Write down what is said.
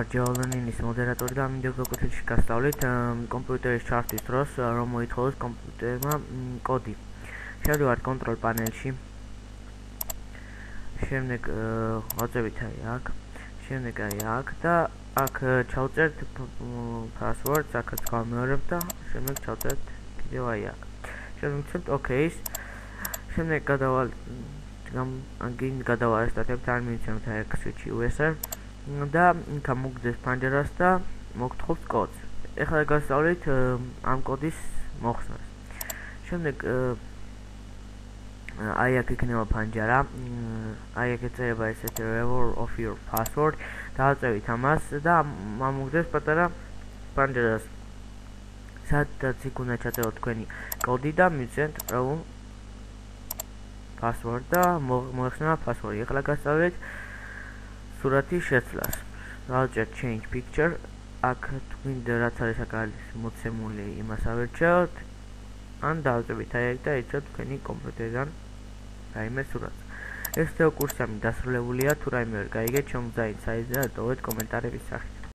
მარჯაოლონის მოდერატორი და ამ ვიდეო გაკვეთილში გასწავლით კომპიუტერის ჩართვის დროს რომ მოითხოვოს კომპიუტერმა კოდი. შევდივართ კონტროლ პანელში. შემდეგ ვაწევით აქ. შემდეგ აქ და აქ ჩავწერთ passwords, აქაც გავმეორებ და შემდეგ ჩავწერთ კიდევ აქ. შემდეგ ვცემთ OK-ს. შემდეგ გადავალესტათებთ არ მივცემთ აქ switch user და გამოგდეს პანჯერას და მოგთხოვს კოდს. ეხლა გასწავლით ამ კოდის მოხსნას. შემდეგ აი აქ იქნება პანჯარა. აი აქ ეწერება ესეთი error of your password. დავაწევით ამას და მოგდეს პატარა პანჯერას. სადაც იქ უნდა ჩაწეროთ თქვენი კოდი და მივცემთ რომ password და მოიხსნება password. ეხლა გასწავლით სურათის შეცვლას. დავაჭერთ change picture. აქ გვინდა რაც არის აქ არის მოცემული იმას ავერჩევთ. ან დავაჭერთ აი და იცით თქვენი კომპიუტერიდან რაიმე სურათს. ეს თეო კურსი დასრულებულია. თუ რაიმე ვერ გაიგეთ, შემოძაით საიტზე და დოვეთ კომენტარების სახით.